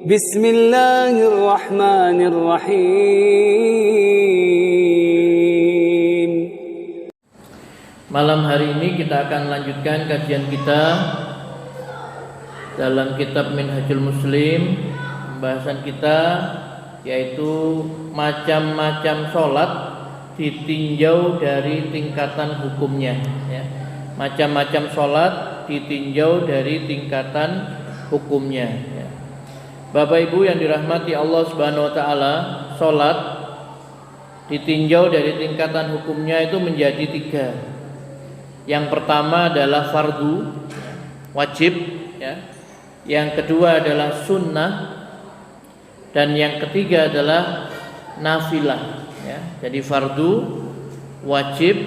بسم الله الرحمن الرحيم. Malam hari ini kita akan lanjutkan kajian kita dalam kitab Minhajul Muslim. Pembahasan kita yaitu macam-macam sholat ditinjau dari tingkatan hukumnya, ya. Macam-macam sholat ditinjau dari tingkatan hukumnya, ya. Bapak Ibu yang dirahmati Allah Subhanahu wa taala, sholat ditinjau dari tingkatan hukumnya itu menjadi 3. Yang pertama adalah fardu, wajib, ya. Yang kedua adalah sunnah, dan yang ketiga adalah nafilah, ya. Jadi fardu, wajib,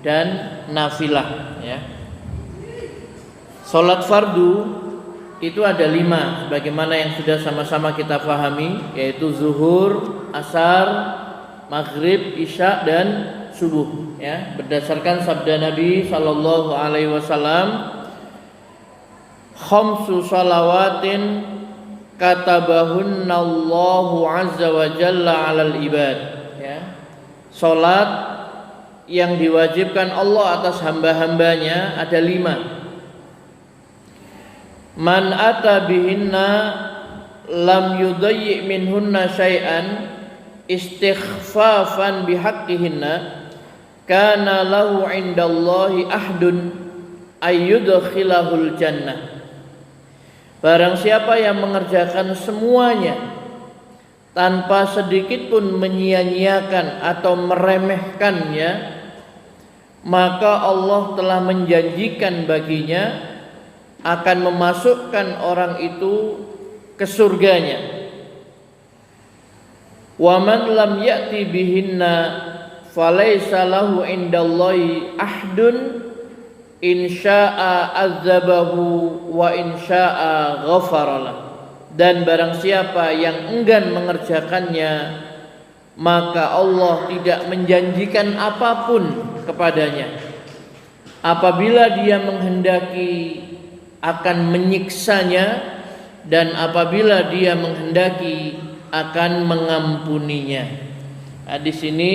dan nafilah, ya. Salat fardu itu ada 5 sebagaimana yang sudah sama-sama kita pahami, yaitu zuhur, asar, maghrib, isya, dan subuh, ya. Berdasarkan sabda Nabi sallallahu alaihi wasallam, khamsu salawatin katabahunallahu azza wa jalla 'alal ibad, ya. Salat yang diwajibkan Allah atas hamba-hambanya ada 5. Man ata bihinna lam yudayyi minhunna syai'an istighfafan bihaqqihinna kana lahu 'indallahi ahdun ayyudkhilahul jannah. Barang siapa yang mengerjakan semuanya tanpa sedikit pun menyia-nyiakan atau meremehkannya, maka Allah telah menjanjikan baginya akan memasukkan orang itu ke surganya. Wa man lam ya'ti bihinna falaysa lahu indallahi ahdun insya'a azabahu wa insya'a ghafaralah. Dan barang siapa yang enggan mengerjakannya, maka Allah tidak menjanjikan apapun kepadanya. Apabila dia menghendaki akan menyiksanya, dan apabila dia menghendaki akan mengampuninya. Hadis ini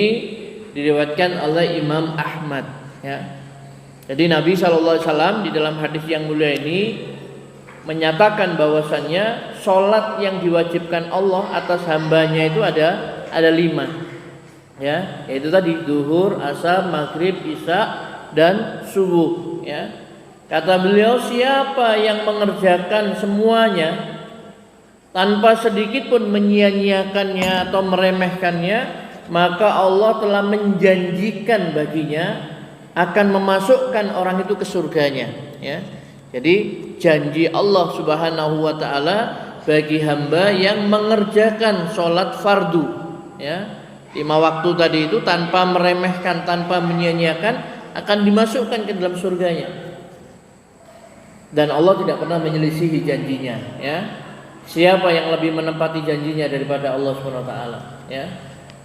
diriwayatkan oleh Imam Ahmad, ya. Jadi Nabi SAW di dalam hadis yang mulia ini menyatakan bahwasannya sholat yang diwajibkan Allah atas hambanya itu ada 5, ya, yaitu tadi zuhur, asar, maghrib, isya, dan subuh, ya. Kata beliau, siapa yang mengerjakan semuanya tanpa sedikit pun menyia-nyiakannya atau meremehkannya, maka Allah telah menjanjikan baginya akan memasukkan orang itu ke surganya, ya. Jadi janji Allah Subhanahu wa taala bagi hamba yang mengerjakan sholat fardu, ya, 5 waktu tadi itu tanpa meremehkan, tanpa menyia-nyiakan, akan dimasukkan ke dalam surganya. Dan Allah tidak pernah menyelisihi janjinya, ya. Siapa yang lebih menempati janjinya daripada Allah Subhanahu wa taala, ya.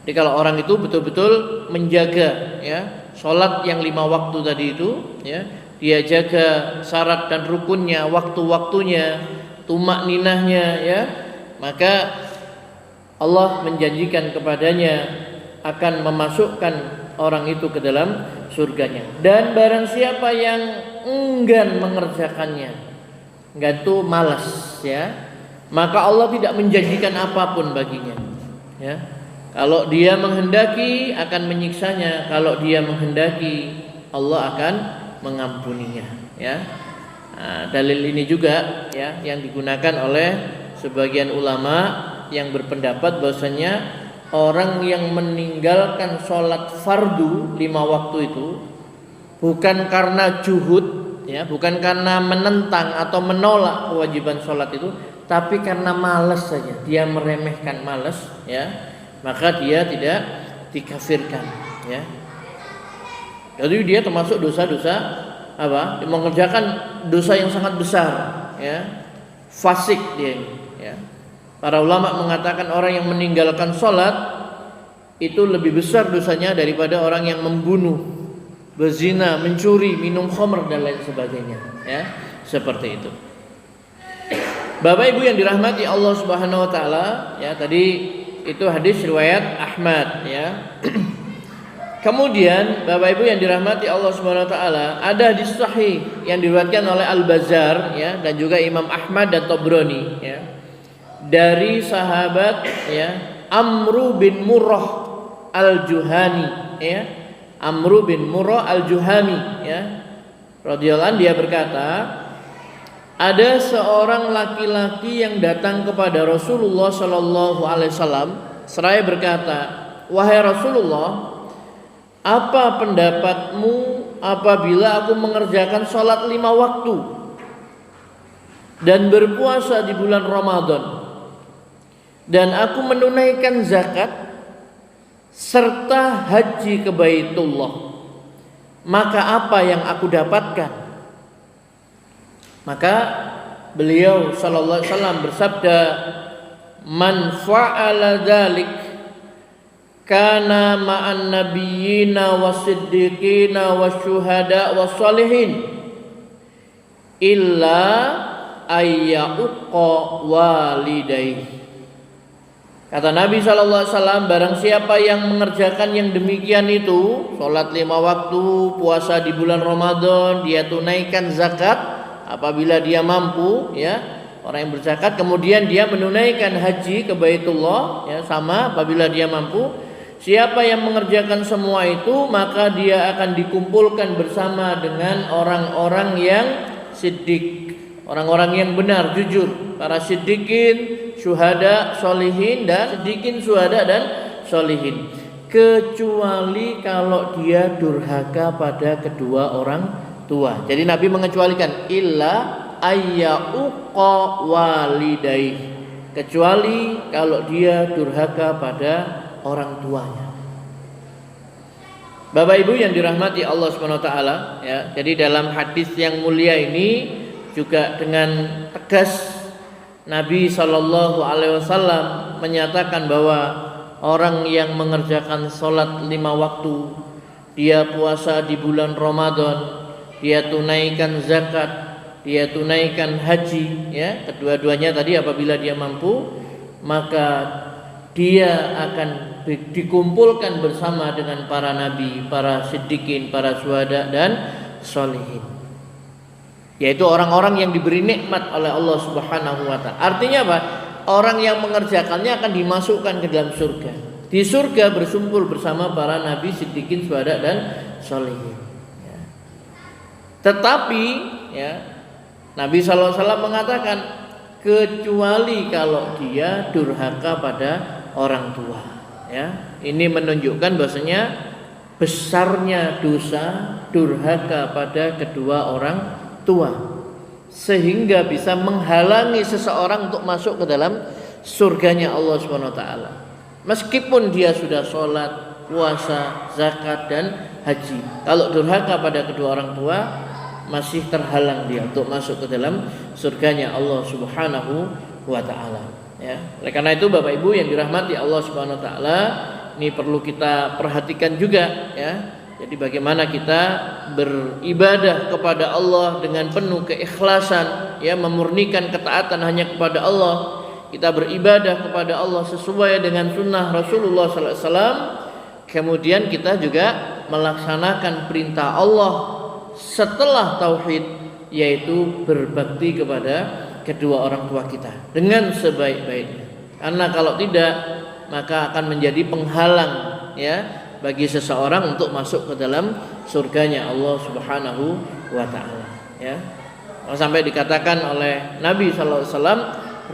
Jadi kalau orang itu betul-betul menjaga, ya, sholat yang 5 waktu tadi itu, ya, dia jaga syarat dan rukunnya, waktu-waktunya, tumakninahnya, ya, maka Allah menjanjikan kepadanya akan memasukkan orang itu ke dalam surganya. Dan barang siapa yang enggan mengerjakannya, enggan itu malas, ya, maka Allah tidak menjanjikan apapun baginya, ya. Kalau dia menghendaki akan menyiksanya, kalau dia menghendaki Allah akan mengampuninya, ya. Nah, dalil ini juga, ya, yang digunakan oleh sebagian ulama yang berpendapat bahwasanya orang yang meninggalkan sholat fardu 5 waktu itu bukan karena juhud, ya, bukan karena menentang atau menolak kewajiban sholat itu, tapi karena malas saja, dia meremehkan malas, ya, maka dia tidak dikafirkan, ya. Jadi dia termasuk dosa-dosa apa? Mengerjakan dosa yang sangat besar, ya. Fasik dia, ya. Para ulama mengatakan orang yang meninggalkan sholat itu lebih besar dosanya daripada orang yang membunuh, berzina, mencuri, minum khamr dan lain sebagainya, ya. Seperti itu. Bapak Ibu yang dirahmati Allah Subhanahu wa taala, ya tadi itu hadis riwayat Ahmad ya. Kemudian Bapak Ibu yang dirahmati Allah Subhanahu wa taala, ada hadis sahih yang diriwayatkan oleh Al-Bazzar ya dan juga Imam Ahmad dan Tabrani ya. Dari sahabat ya Amru bin Murrah Al-Juhani ya. Amru bin Murrah Al-Juhani ya. Radhiyallahu anhu, dia berkata, ada seorang laki-laki yang datang kepada Rasulullah sallallahu alaihi wasallam seraya berkata, "Wahai Rasulullah, apa pendapatmu apabila aku mengerjakan sholat 5 waktu dan berpuasa di bulan Ramadan dan aku menunaikan zakat serta haji ke Baitullah, maka apa yang aku dapatkan?" Maka beliau sallallahu alaihi wasallam bersabda, "Man fa'ala dzalik kana ma'an nabiyyina wasiddiqina wasyuhada wassalihin illa ayyuqa walidayhi." Kata Nabi SAW, barang siapa yang mengerjakan yang demikian itu, sholat 5 waktu, puasa di bulan Ramadan, dia tunaikan zakat apabila dia mampu ya, orang yang berzakat, kemudian dia menunaikan haji ke Baitullah ya, sama apabila dia mampu. Siapa yang mengerjakan semua itu, maka dia akan dikumpulkan bersama dengan orang-orang yang siddiq, orang-orang yang benar, jujur, para siddiqin, syuhada, sholihin, dan siddiqin, syuhada, dan sholihin. Kecuali kalau dia durhaka pada kedua orang tua. Jadi Nabi mengecualikan illa ayyauqa walidayhi, kecuali kalau dia durhaka pada orang tuanya. Bapak Ibu yang dirahmati Allah Subhanahu wa taala ya. Jadi dalam hadis yang mulia ini juga dengan tegas Nabi sallallahu alaihi wasallam menyatakan bahwa orang yang mengerjakan salat 5 waktu, dia puasa di bulan Ramadan, dia tunaikan zakat, dia tunaikan haji ya, kedua-duanya tadi apabila dia mampu, maka dia akan dikumpulkan bersama dengan para nabi, para siddiqin, para syuhada dan sholihin, yaitu orang-orang yang diberi nikmat oleh Allah Subhanahu wa taala. Artinya apa? Orang yang mengerjakannya akan dimasukkan ke dalam surga. Di surga bersumpul bersama para nabi, siddiqin, syuhada dan sholihin ya. Tetapi ya, Nabi SAW mengatakan kecuali kalau dia durhaka pada orang tua ya. Ini menunjukkan bahwasanya besarnya dosa durhaka pada kedua orang tua, sehingga bisa menghalangi seseorang untuk masuk ke dalam surganya Allah Subhanahu wa taala. Meskipun dia sudah sholat, puasa, zakat dan haji, kalau durhaka pada kedua orang tua, masih terhalang dia untuk masuk ke dalam surganya Allah Subhanahu wa taala ya. Oleh karena itu Bapak Ibu yang dirahmati Allah Subhanahu wa taala, ini perlu kita perhatikan juga ya. Jadi bagaimana kita beribadah kepada Allah dengan penuh keikhlasan ya, memurnikan ketaatan hanya kepada Allah. Kita beribadah kepada Allah sesuai dengan sunnah Rasulullah sallallahu alaihi wasallam. Kemudian kita juga melaksanakan perintah Allah setelah tauhid, yaitu berbakti kepada kedua orang tua kita dengan sebaik-baiknya. Karena kalau tidak, maka akan menjadi penghalang ya bagi seseorang untuk masuk ke dalam surganya Allah Subhanahu wa taala ya. Sampai dikatakan oleh Nabi sallallahu alaihi wasallam,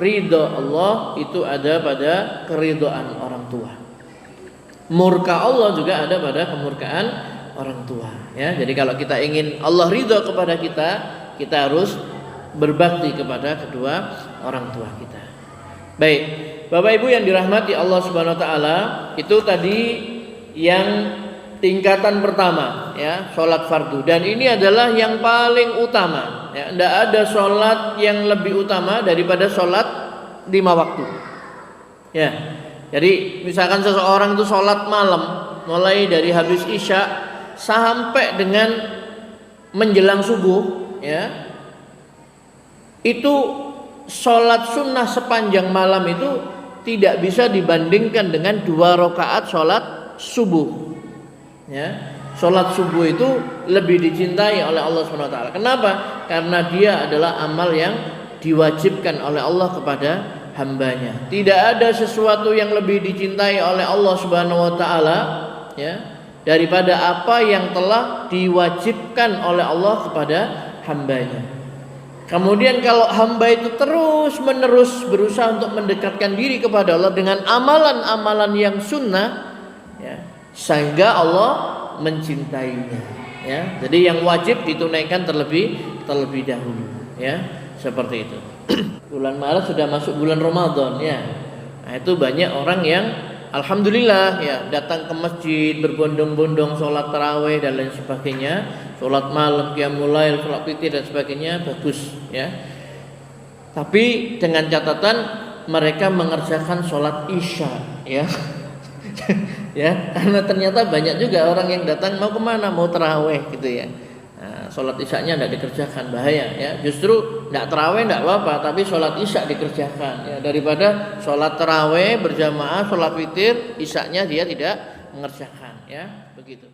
ridha Allah itu ada pada keridhaan orang tua. Murka Allah juga ada pada kemurkaan orang tua ya. Jadi kalau kita ingin Allah ridha kepada kita, kita harus berbakti kepada kedua orang tua kita. Baik, Bapak Ibu yang dirahmati Allah Subhanahu wa taala, itu tadi yang tingkatan pertama ya, sholat fardu, dan ini adalah yang paling utama ya. Tidak ada sholat yang lebih utama daripada sholat 5 waktu ya. Jadi misalkan seseorang itu sholat malam mulai dari habis isya sampai dengan menjelang subuh ya, itu sholat sunnah sepanjang malam itu tidak bisa dibandingkan dengan 2 rakaat sholat subuh. Ya, sholat subuh itu lebih dicintai oleh Allah SWT. Kenapa? Karena dia adalah amal yang diwajibkan oleh Allah kepada hambanya. Tidak ada sesuatu yang lebih dicintai oleh Allah SWT, ya, daripada apa yang telah diwajibkan oleh Allah kepada hambanya. Kemudian kalau hamba itu terus menerus berusaha untuk mendekatkan diri kepada Allah dengan amalan-amalan yang sunnah, ya, sehingga Allah mencintainya, ya. Jadi yang wajib ditunaikan terlebih dahulu, ya, seperti itu. Bulan Maret sudah masuk bulan Ramadan, ya. Nah, itu banyak orang yang alhamdulillah, ya, datang ke masjid berbondong-bondong sholat tarawih dan lain sebagainya, sholat malam, qiyamul lail, sholat witir dan sebagainya, bagus, ya. Tapi dengan catatan mereka mengerjakan sholat isya, ya. Ya, karena ternyata banyak juga orang yang datang mau kemana, mau tarawih gitu, ya. Nah, sholat isyanya tidak dikerjakan, bahaya, ya. Justru tidak tarawih tidak apa-apa, tapi sholat isya dikerjakan, ya. Daripada sholat tarawih berjamaah, sholat witir, isyanya dia tidak mengerjakan, ya, begitu.